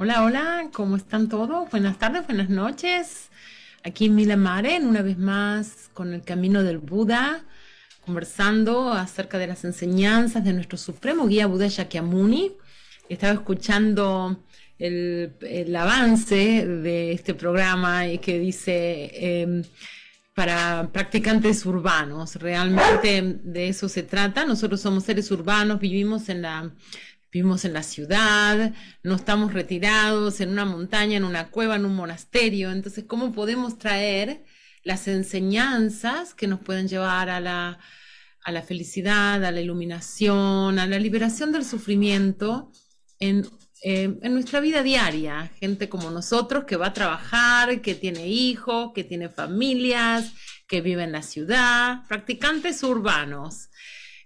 Hola, hola, ¿cómo están todos? Buenas tardes, buenas noches. Aquí en Mila Maren, una vez más con el camino del Buda, conversando acerca de las enseñanzas de nuestro supremo guía Buda Shakyamuni. Estaba escuchando el avance de este programa y que dice para practicantes urbanos. Realmente de eso se trata. Nosotros somos seres urbanos, vivimos en la ciudad, no estamos retirados en una montaña, en una cueva, en un monasterio. Entonces, ¿cómo podemos traer las enseñanzas que nos pueden llevar a la felicidad, a la iluminación, a la liberación del sufrimiento en nuestra vida diaria? Gente como nosotros que va a trabajar, que tiene hijos, que tiene familias, que vive en la ciudad, practicantes urbanos.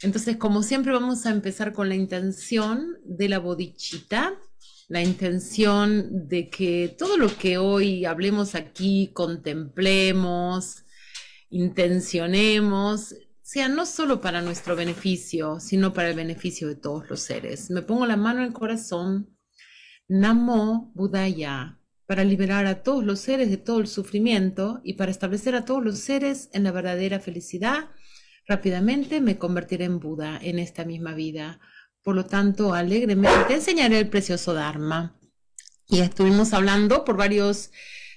Entonces, como siempre, vamos a empezar con la intención de la bodhicitta, la intención de que todo lo que hoy hablemos aquí, contemplemos, intencionemos, sea no solo para nuestro beneficio, sino para el beneficio de todos los seres. Me pongo la mano en el corazón, Namo Buddhaya, para liberar a todos los seres de todo el sufrimiento y para establecer a todos los seres en la verdadera felicidad. Rápidamente me convertiré en Buda en esta misma vida. Por lo tanto, alegremente te enseñaré el precioso Dharma. Y estuvimos hablando por varias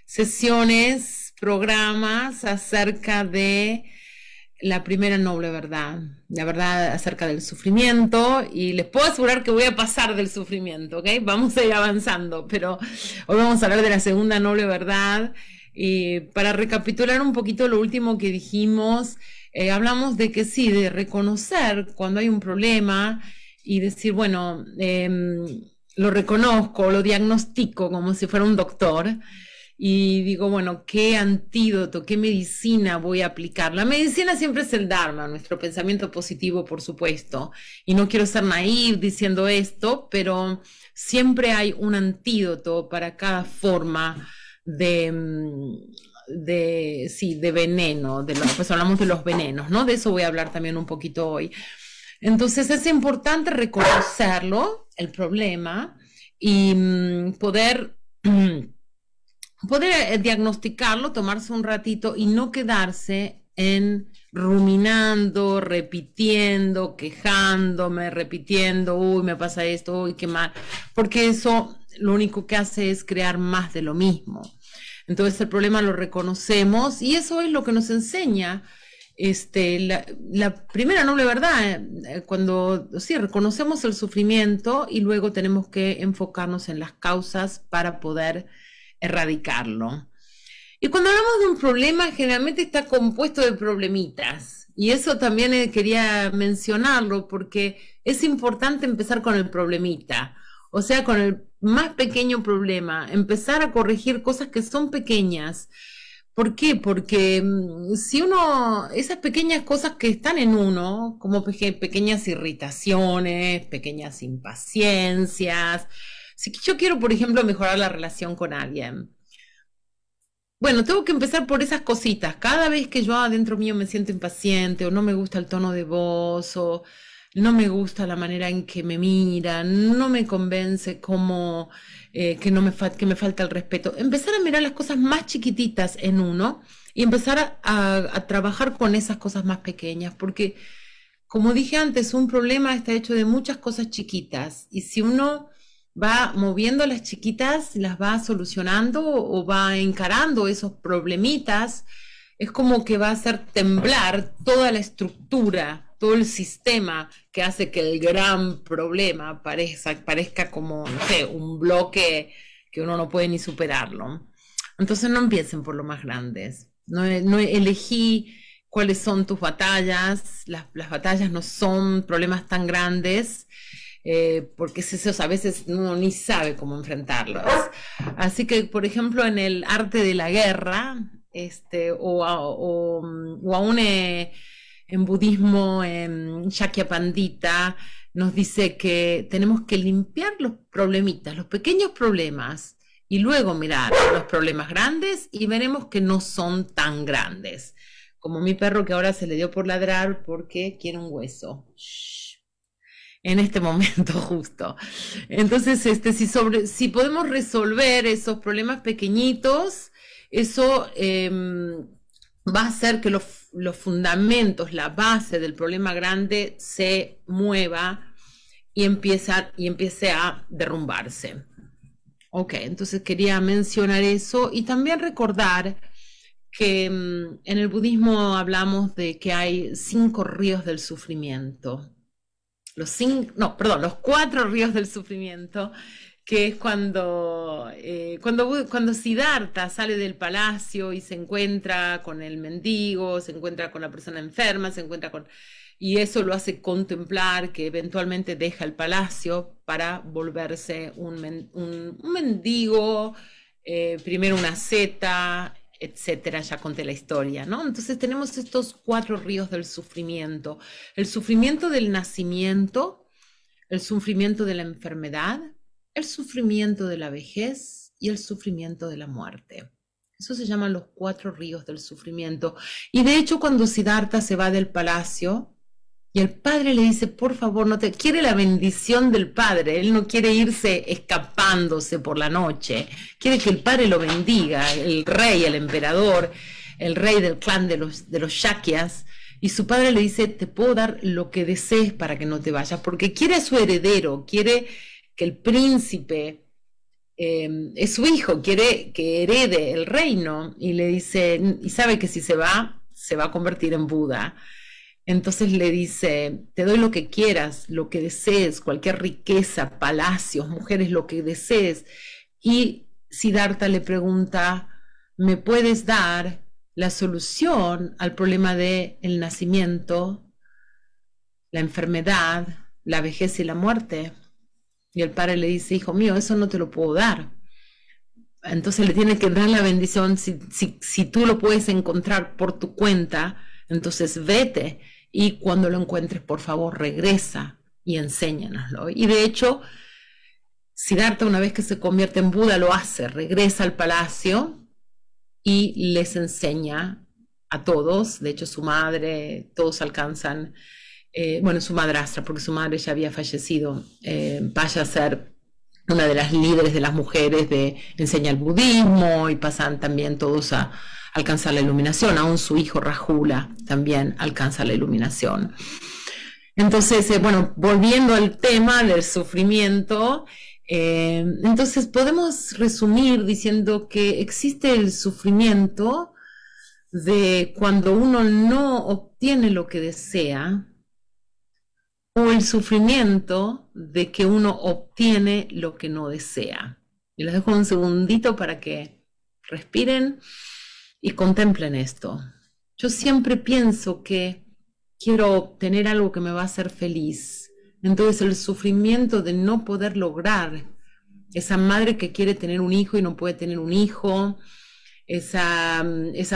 sesiones, programas acerca de la primera noble verdad, la verdad acerca del sufrimiento, y les puedo asegurar que voy a pasar del sufrimiento, ¿ok? Vamos a ir avanzando, pero hoy vamos a hablar de la segunda noble verdad. Y para recapitular un poquito lo último que dijimos, hablamos de que sí, de reconocer cuando hay un problema y decir, bueno, lo reconozco, lo diagnostico como si fuera un doctor y digo, bueno, ¿qué antídoto, qué medicina voy a aplicar? La medicina siempre es el Dharma, nuestro pensamiento positivo, por supuesto, y no quiero ser naïve diciendo esto, pero siempre hay un antídoto para cada forma de veneno, pues hablamos de los venenos, ¿no? De eso voy a hablar también un poquito hoy. Entonces es importante reconocerlo, el problema, y poder diagnosticarlo, tomarse un ratito y no quedarse en ruminando, repitiendo, quejándome, repitiendo, uy, me pasa esto, uy, qué mal, porque eso lo único que hace es crear más de lo mismo. Entonces el problema lo reconocemos y eso es lo que nos enseña la primera noble verdad, cuando sí, reconocemos el sufrimiento y luego tenemos que enfocarnos en las causas para poder erradicarlo. Y cuando hablamos de un problema, generalmente está compuesto de problemitas. Y eso también quería mencionarlo porque es importante empezar con el problemita. O sea, con el más pequeño problema, empezar a corregir cosas que son pequeñas. ¿Por qué? Porque si uno, esas pequeñas cosas que están en uno, como pequeñas irritaciones, pequeñas impaciencias, si yo quiero, por ejemplo, mejorar la relación con alguien, bueno, tengo que empezar por esas cositas. Cada vez que yo adentro mío me siento impaciente o no me gusta el tono de voz o no me gusta la manera en que me miran, no me convence como que me falta el respeto. Empezar a mirar las cosas más chiquititas en uno y empezar a trabajar con esas cosas más pequeñas, porque como dije antes, un problema está hecho de muchas cosas chiquitas y si uno va moviendo las chiquitas, las va solucionando o va encarando esos problemitas, es como que va a hacer temblar toda la estructura, todo el sistema que hace que el gran problema parezca como, no sé, un bloque que uno no puede ni superarlo. Entonces no empiecen por lo más grandes. No elegí cuáles son tus batallas. Las batallas no son problemas tan grandes. Porque esos a veces uno ni sabe cómo enfrentarlos. Así que, por ejemplo, en el arte de la guerra, o aún en budismo, en Shakyapandita, nos dice que tenemos que limpiar los problemitas, los pequeños problemas, y luego mirar los problemas grandes y veremos que no son tan grandes. Como mi perro que ahora se le dio por ladrar porque quiere un hueso. Shh. en este momento justo. Entonces, si podemos resolver esos problemas pequeñitos, eso va a hacer que los fundamentos, la base del problema grande se mueva y empiece a derrumbarse. Ok, entonces quería mencionar eso y también recordar que en el budismo hablamos de que hay 5 ríos del sufrimiento. Los 4 ríos del sufrimiento, que es cuando Siddhartha sale del palacio y se encuentra con el mendigo, se encuentra con la persona enferma, y eso lo hace contemplar que eventualmente deja el palacio para volverse un mendigo, primero una asceta, etcétera. Ya conté la historia, ¿no? Entonces tenemos estos 4 ríos del sufrimiento: el sufrimiento del nacimiento, el sufrimiento de la enfermedad, el sufrimiento de la vejez y el sufrimiento de la muerte. Eso se llaman los 4 ríos del sufrimiento. Y de hecho, cuando Siddhartha se va del palacio y el padre le dice, por favor, quiere la bendición del padre, él no quiere irse escapándose por la noche, quiere que el padre lo bendiga, el rey, el emperador, el rey del clan de los Shakyas, y su padre le dice, te puedo dar lo que desees para que no te vayas, porque quiere a su heredero, quiere que el príncipe es su hijo, quiere que herede el reino, y le dice, y sabe que si se va a convertir en Buda. Entonces le dice, te doy lo que quieras, lo que desees, cualquier riqueza, palacios, mujeres, lo que desees. Y Siddhartha le pregunta, ¿me puedes dar la solución al problema del nacimiento, la enfermedad, la vejez y la muerte? Y el padre le dice, hijo mío, eso no te lo puedo dar. Entonces le tiene que dar la bendición. Si tú lo puedes encontrar por tu cuenta, entonces vete, y cuando lo encuentres, por favor, regresa y enséñanoslo. Y de hecho, Siddhartha, una vez que se convierte en Buda, lo hace, regresa al palacio y les enseña a todos. De hecho, su madre, todos alcanzan, su madrastra, porque su madre ya había fallecido, vaya a ser una de las líderes de las mujeres enseña el budismo, y pasan también todos a alcanzar la iluminación. Aún su hijo Rahula también alcanza la iluminación. Entonces, volviendo al tema del sufrimiento, entonces podemos resumir diciendo que existe el sufrimiento de cuando uno no obtiene lo que desea, o el sufrimiento de que uno obtiene lo que no desea. Y les dejo un segundito para que respiren y contemplen esto. Yo siempre pienso que quiero obtener algo que me va a hacer feliz. Entonces el sufrimiento de no poder lograr, esa madre que quiere tener un hijo y no puede tener un hijo, esa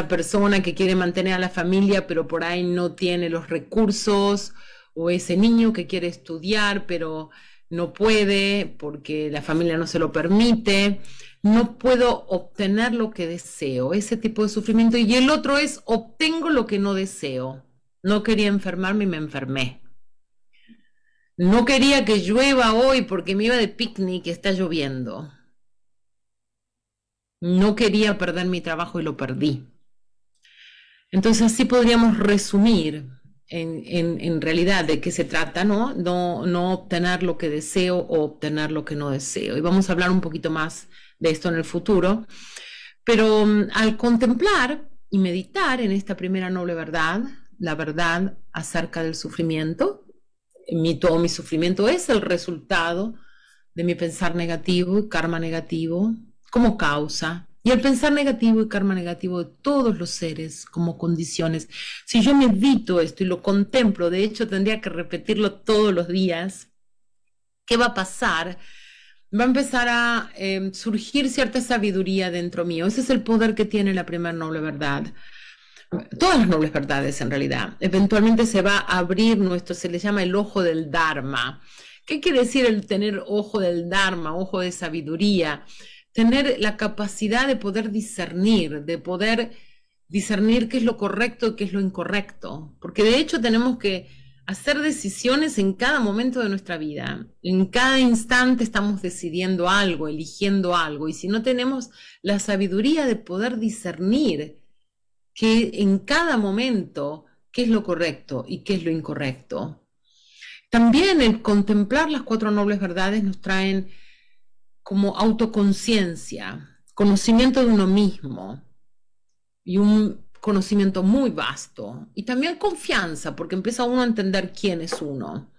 persona que quiere mantener a la familia pero por ahí no tiene los recursos, o ese niño que quiere estudiar pero no puede porque la familia no se lo permite, no puedo obtener lo que deseo, ese tipo de sufrimiento. Y el otro es, obtengo lo que no deseo. No quería enfermarme y me enfermé. No quería que llueva hoy porque me iba de picnic y está lloviendo. No quería perder mi trabajo y lo perdí. Entonces así podríamos resumir en realidad de qué se trata, ¿no? No obtener lo que deseo o obtener lo que no deseo. Y vamos a hablar un poquito más de esto en el futuro. Pero al contemplar y meditar en esta primera noble verdad, la verdad acerca del sufrimiento, todo mi sufrimiento es el resultado de mi pensar negativo y karma negativo como causa, y el pensar negativo y karma negativo de todos los seres como condiciones. Si yo medito esto y lo contemplo, de hecho tendría que repetirlo todos los días, ¿qué va a pasar? Va a empezar a surgir cierta sabiduría dentro mío. Ese es el poder que tiene la primera noble verdad. Todas las nobles verdades, en realidad. Eventualmente se va a abrir se le llama el ojo del Dharma. ¿Qué quiere decir el tener ojo del Dharma, ojo de sabiduría? Tener la capacidad de poder discernir qué es lo correcto y qué es lo incorrecto. Porque de hecho tenemos que hacer decisiones en cada momento de nuestra vida. En cada instante estamos decidiendo algo, eligiendo algo, y si no tenemos la sabiduría de poder discernir que en cada momento qué es lo correcto y qué es lo incorrecto. También el contemplar las 4 nobles verdades nos traen como autoconciencia, conocimiento de uno mismo y un conocimiento muy vasto, y también confianza, porque empieza uno a entender quién es uno.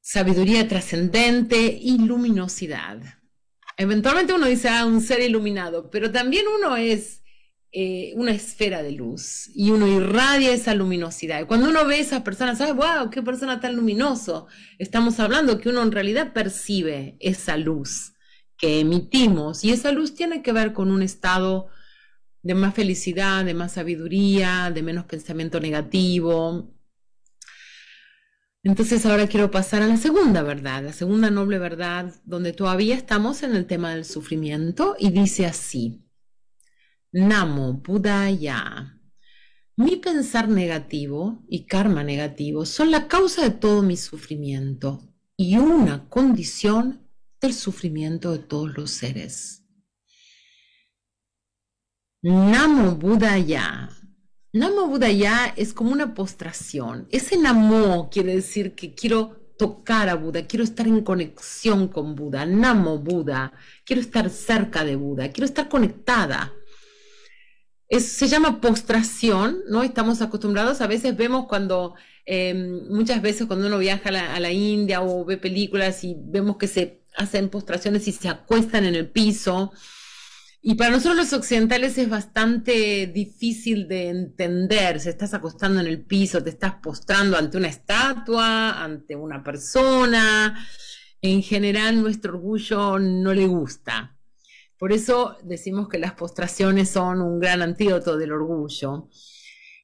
Sabiduría trascendente y luminosidad. Eventualmente uno dice, un ser iluminado, pero también uno es una esfera de luz, y uno irradia esa luminosidad. Y cuando uno ve a esas personas, ¿sabes? ¡Wow! ¡Qué persona tan luminoso! Estamos hablando que uno en realidad percibe esa luz que emitimos, y esa luz tiene que ver con un estado de más felicidad, de más sabiduría, de menos pensamiento negativo. Entonces ahora quiero pasar a la segunda verdad, la segunda noble verdad, donde todavía estamos en el tema del sufrimiento, y dice así: Namo Buddhaya. Mi pensar negativo y karma negativo son la causa de todo mi sufrimiento y una condición del sufrimiento de todos los seres. Namo Buddhaya. Namo Buddhaya es como una postración. Ese Namo quiere decir que quiero tocar a Buda, quiero estar en conexión con Buda. Namo Buda, quiero estar cerca de Buda, quiero estar conectada. Se llama postración, ¿no? Estamos acostumbrados, a veces vemos muchas veces cuando uno viaja a la India o ve películas y vemos que se hacen postraciones y se acuestan en el piso. Y para nosotros los occidentales es bastante difícil de entender. Si estás acostando en el piso, te estás postrando ante una estatua, ante una persona. En general nuestro orgullo no le gusta. Por eso decimos que las postraciones son un gran antídoto del orgullo.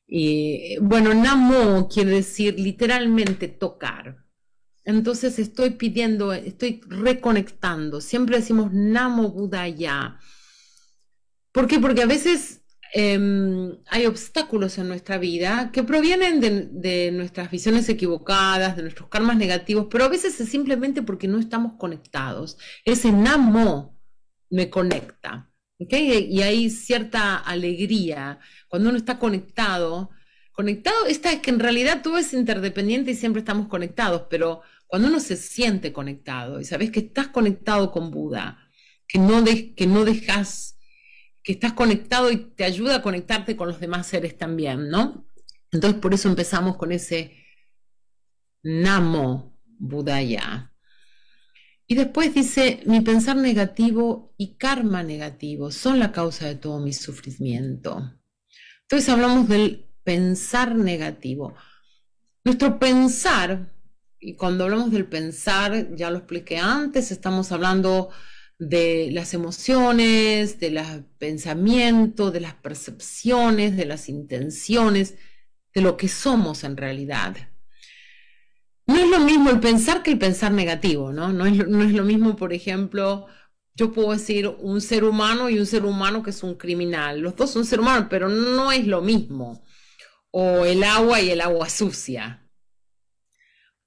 Y, bueno, Namo quiere decir literalmente tocar. Entonces estoy pidiendo, estoy reconectando. Siempre decimos Namo Buddhaya. ¿Por qué? Porque a veces hay obstáculos en nuestra vida que provienen de nuestras visiones equivocadas, de nuestros karmas negativos, pero a veces es simplemente porque no estamos conectados. Ese Namo me conecta, ¿okay? Y hay cierta alegría cuando uno está conectado. Esta es que en realidad todo es interdependiente y siempre estamos conectados, pero cuando uno se siente conectado y sabes que estás conectado con Buda, que no dejas, que estás conectado y te ayuda a conectarte con los demás seres también, ¿no? Entonces por eso empezamos con ese Namo Buddhaya. Y después dice, mi pensar negativo y karma negativo son la causa de todo mi sufrimiento. Entonces hablamos del pensar negativo. Nuestro pensar, y cuando hablamos del pensar, ya lo expliqué antes, estamos hablando de las emociones, de los pensamientos, de las percepciones, de las intenciones, de lo que somos en realidad. No es lo mismo el pensar que el pensar negativo, ¿no? No es lo mismo, por ejemplo, yo puedo decir un ser humano y un ser humano que es un criminal. Los dos son seres humanos, pero no es lo mismo. O el agua y el agua sucia.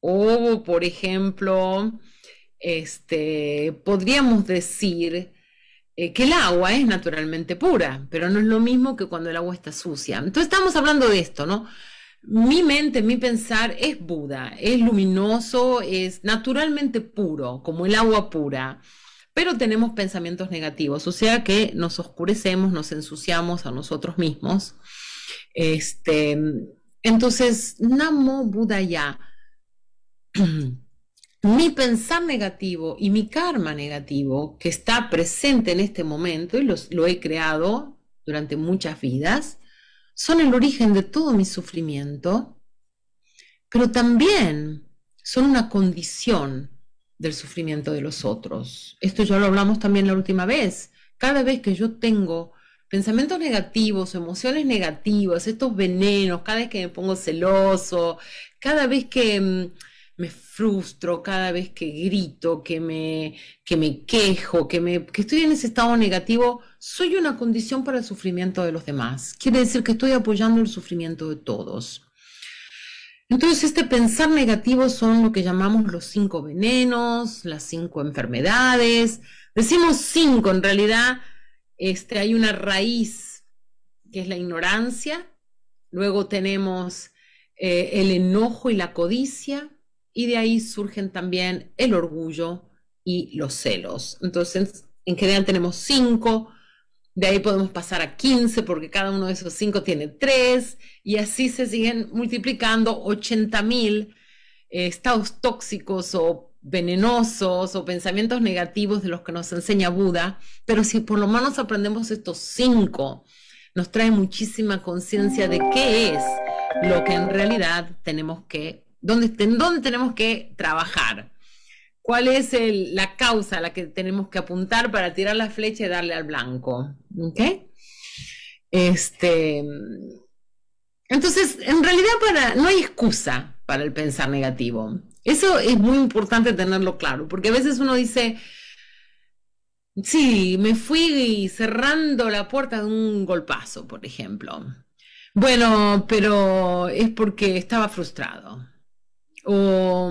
O, por ejemplo, podríamos decir que el agua es naturalmente pura, pero no es lo mismo que cuando el agua está sucia. Entonces estamos hablando de esto, ¿no? Mi mente, mi pensar es Buda, es luminoso, es naturalmente puro, como el agua pura, pero tenemos pensamientos negativos, o sea que nos oscurecemos, nos ensuciamos a nosotros mismos. Entonces, Namo Buddhaya. Mi pensar negativo y mi karma negativo, que está presente en este momento, y lo he creado durante muchas vidas, son el origen de todo mi sufrimiento, pero también son una condición del sufrimiento de los otros. Esto ya lo hablamos también la última vez. Cada vez que yo tengo pensamientos negativos, emociones negativas, estos venenos, cada vez que me pongo celoso, cada vez que me frustro, cada vez que grito, que me quejo, que estoy en ese estado negativo, soy una condición para el sufrimiento de los demás. Quiere decir que estoy apoyando el sufrimiento de todos. Entonces, este pensar negativo son lo que llamamos los 5 venenos, las 5 enfermedades. Decimos 5, en realidad hay una raíz que es la ignorancia, luego tenemos el enojo y la codicia, y de ahí surgen también el orgullo y los celos. Entonces, en general tenemos 5, de ahí podemos pasar a 15 porque cada uno de esos 5 tiene 3, y así se siguen multiplicando 80.000 estados tóxicos o venenosos o pensamientos negativos de los que nos enseña Buda. Pero si por lo menos aprendemos estos 5, nos trae muchísima conciencia de qué es lo que en realidad tenemos que, dónde tenemos que trabajar. ¿Cuál es la causa a la que tenemos que apuntar para tirar la flecha y darle al blanco? ¿Ok? Entonces, en realidad no hay excusa para el pensar negativo. Eso es muy importante tenerlo claro, porque a veces uno dice, sí, me fui cerrando la puerta de un golpazo, por ejemplo. Bueno, pero es porque estaba frustrado. O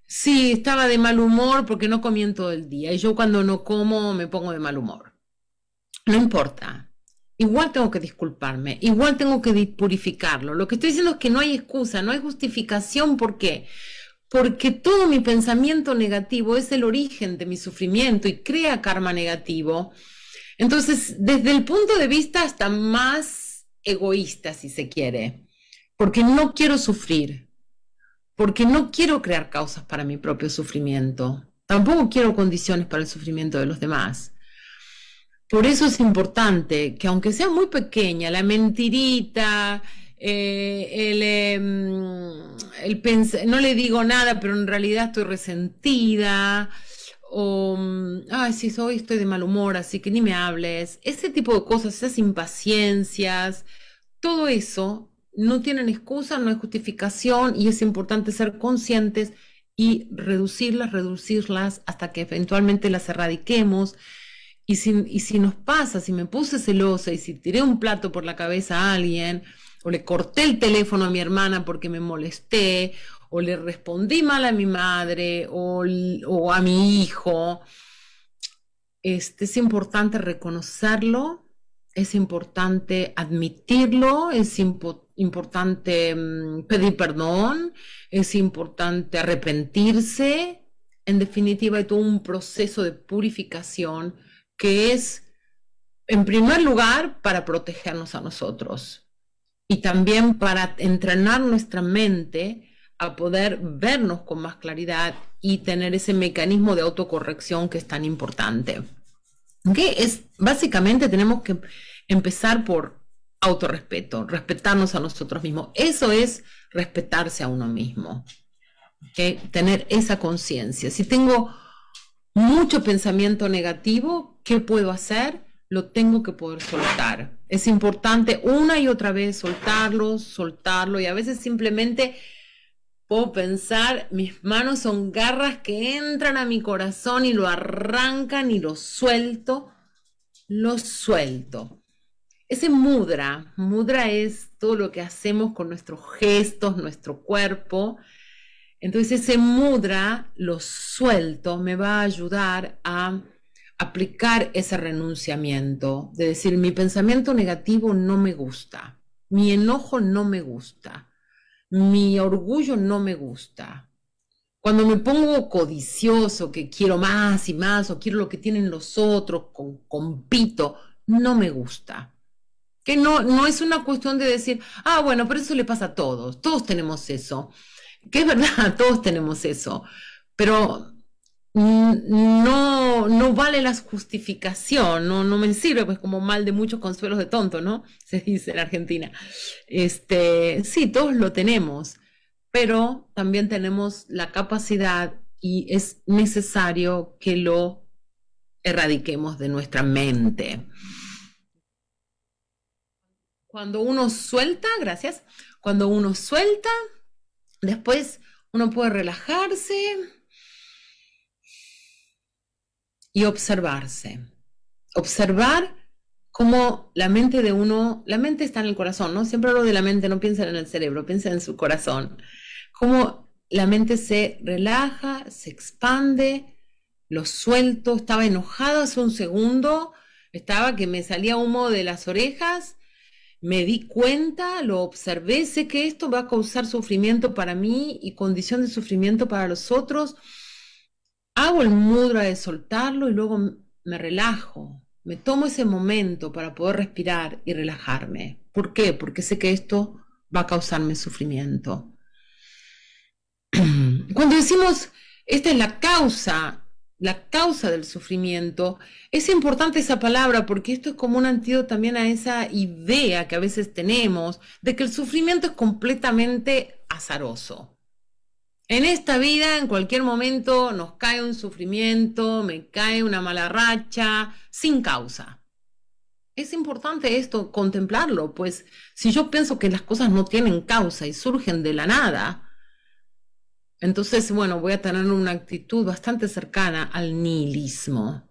sí, estaba de mal humor porque no comí en todo el día. Y yo cuando no como me pongo de mal humor. No importa. Igual tengo que disculparme. Igual tengo que purificarlo. Lo que estoy diciendo es que no hay excusa, no hay justificación. ¿Por qué? Porque todo mi pensamiento negativo es el origen de mi sufrimiento y crea karma negativo. Entonces, desde el punto de vista hasta más egoísta, si se quiere, porque no quiero sufrir, porque no quiero crear causas para mi propio sufrimiento, tampoco quiero condiciones para el sufrimiento de los demás. Por eso es importante que, aunque sea muy pequeña, la mentirita, no le digo nada, pero en realidad estoy resentida, o, ay, sí, hoy estoy de mal humor, así que ni me hables. Ese tipo de cosas, esas impaciencias, todo eso no tienen excusa, no hay justificación, y es importante ser conscientes y reducirlas hasta que eventualmente las erradiquemos. Y si nos pasa, si me puse celosa y si tiré un plato por la cabeza a alguien, o le corté el teléfono a mi hermana porque me molesté, o le respondí mal a mi madre o a mi hijo, es importante reconocerlo, es importante admitirlo, es importante pedir perdón, es importante arrepentirse. En definitiva, hay todo un proceso de purificación que es, en primer lugar, para protegernos a nosotros y también para entrenar nuestra mente a poder vernos con más claridad y tener ese mecanismo de autocorrección que es tan importante. ¿Okay? Básicamente tenemos que empezar por autorrespeto, respetarnos a nosotros mismos. Eso es respetarse a uno mismo. ¿Okay? Tener esa conciencia. Si tengo mucho pensamiento negativo, ¿qué puedo hacer? Lo tengo que poder soltar. Es importante una y otra vez soltarlo, y a veces simplemente puedo pensar, mis manos son garras que entran a mi corazón y lo arrancan y lo suelto. Ese mudra es todo lo que hacemos con nuestros gestos, nuestro cuerpo. Entonces ese mudra, lo suelto, me va a ayudar a aplicar ese renunciamiento, de decir, mi pensamiento negativo no me gusta, mi enojo no me gusta, mi orgullo no me gusta. Cuando me pongo codicioso, que quiero más y más, o quiero lo que tienen los otros, compito, no me gusta. Que no es una cuestión de decir, bueno, pero eso le pasa a todos tenemos eso. Que es verdad, todos tenemos eso, pero no vale la justificación, no me sirve, pues como mal de muchos consuelos de tonto, ¿no? Se dice en Argentina. Sí, todos lo tenemos, pero también tenemos la capacidad y es necesario que lo erradiquemos de nuestra mente. Cuando uno suelta, después uno puede relajarse y observarse. Observar como la mente de uno, la mente está en el corazón, ¿no? Siempre hablo de la mente, no piensen en el cerebro, piensen en su corazón. Como la mente se relaja, se expande, lo suelto. Estaba enojada hace un segundo, estaba que me salía humo de las orejas, me di cuenta, lo observé, sé que esto va a causar sufrimiento para mí y condición de sufrimiento para los otros. Hago el mudra de soltarlo y luego me relajo. Me tomo ese momento para poder respirar y relajarme. ¿Por qué? Porque sé que esto va a causarme sufrimiento. Cuando decimos, esta es la causa del sufrimiento, es importante esa palabra porque esto es como un antídoto también a esa idea que a veces tenemos de que el sufrimiento es completamente azaroso. En esta vida, en cualquier momento, nos cae un sufrimiento, me cae una mala racha, sin causa. Es importante esto, contemplarlo, pues si yo pienso que las cosas no tienen causa y surgen de la nada, entonces, bueno, voy a tener una actitud bastante cercana al nihilismo,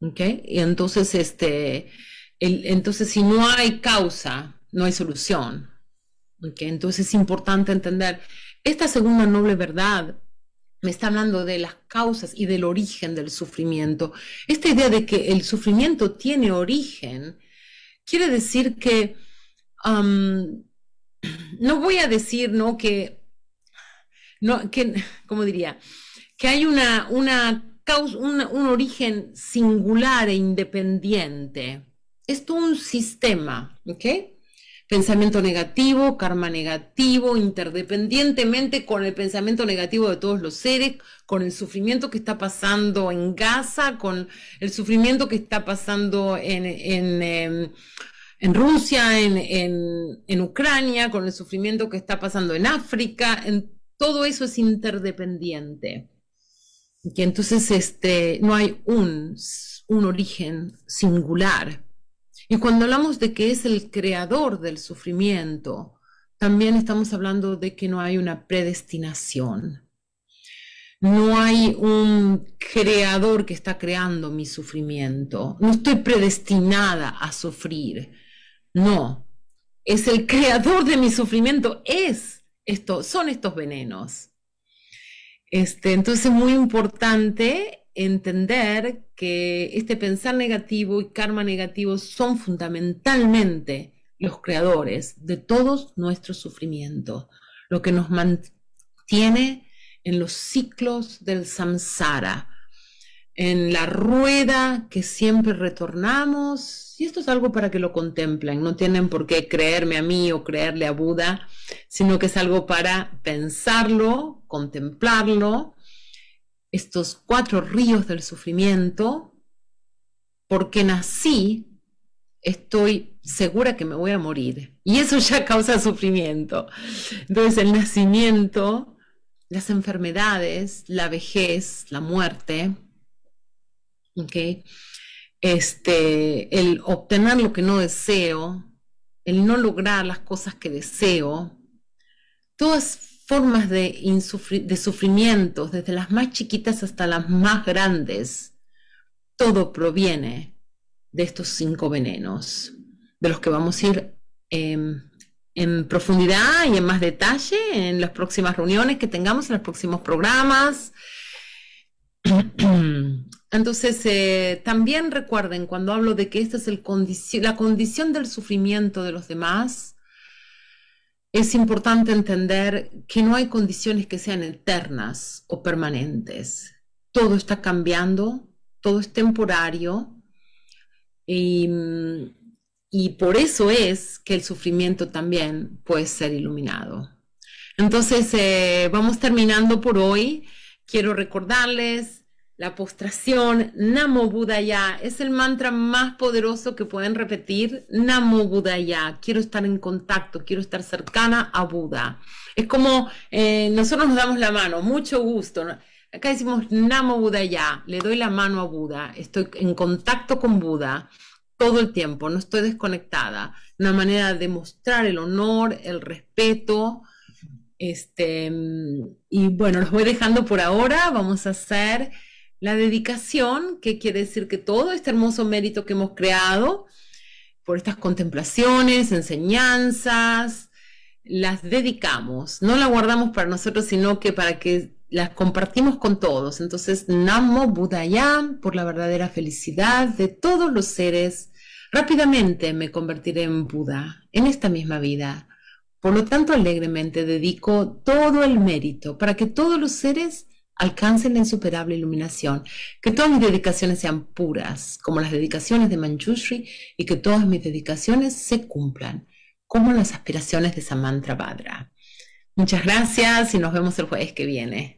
¿ok? Y entonces, entonces si no hay causa, no hay solución, ¿ok? Entonces es importante entender, esta segunda noble verdad me está hablando de las causas y del origen del sufrimiento. Esta idea de que el sufrimiento tiene origen, quiere decir que, no voy a decir, ¿no?, ¿cómo diría? Que hay un origen singular e independiente. Es todo un sistema, ¿ok? Pensamiento negativo, karma negativo, interdependientemente con el pensamiento negativo de todos los seres, con el sufrimiento que está pasando en Gaza, con el sufrimiento que está pasando en Rusia, en Ucrania, con el sufrimiento que está pasando en África, todo eso es interdependiente. Y entonces no hay un origen singular. Y cuando hablamos de que es el creador del sufrimiento, también estamos hablando de que no hay una predestinación. No hay un creador que está creando mi sufrimiento. No estoy predestinada a sufrir. No. Es el creador de mi sufrimiento. Son estos venenos. Entonces es muy importante entender que este pensar negativo y karma negativo son fundamentalmente los creadores de todos nuestros sufrimientos, lo que nos mantiene en los ciclos del samsara, en la rueda que siempre retornamos. Y esto es algo para que lo contemplen, no tienen por qué creerme a mí o creerle a Buda, sino que es algo para pensarlo, contemplarlo, estos 4 ríos del sufrimiento. Porque nací, estoy segura que me voy a morir, y eso ya causa sufrimiento. Entonces el nacimiento, las enfermedades, la vejez, la muerte, ¿okay? El obtener lo que no deseo, el no lograr las cosas que deseo, todas formas de sufrimientos, desde las más chiquitas hasta las más grandes, todo proviene de estos 5 venenos, de los que vamos a ir en profundidad y en más detalle en las próximas reuniones que tengamos, en los próximos programas. Entonces, también recuerden, cuando hablo de que esta es la condición del sufrimiento de los demás, es importante entender que no hay condiciones que sean eternas o permanentes. Todo está cambiando, todo es temporario, y por eso es que el sufrimiento también puede ser iluminado. Entonces, vamos terminando por hoy. Quiero recordarles la postración, Namo Buddhaya, es el mantra más poderoso que pueden repetir. Namo Buddhaya, quiero estar en contacto, quiero estar cercana a Buda. Es como nosotros nos damos la mano, mucho gusto. Acá decimos Namo Buddhaya, le doy la mano a Buda, estoy en contacto con Buda todo el tiempo, no estoy desconectada. Una manera de mostrar el honor, el respeto. Y bueno, los voy dejando por ahora. Vamos a hacer la dedicación, que quiere decir que todo este hermoso mérito que hemos creado por estas contemplaciones, enseñanzas, las dedicamos, no las guardamos para nosotros, sino que para que las compartimos con todos. Entonces, Namo Buddhaya, por la verdadera felicidad de todos los seres. Rápidamente me convertiré en Buda en esta misma vida. Por lo tanto, alegremente dedico todo el mérito para que todos los seres alcancen la insuperable iluminación, que todas mis dedicaciones sean puras, como las dedicaciones de Manjushri, y que todas mis dedicaciones se cumplan, como las aspiraciones de Samantrabhadra. Muchas gracias y nos vemos el jueves que viene.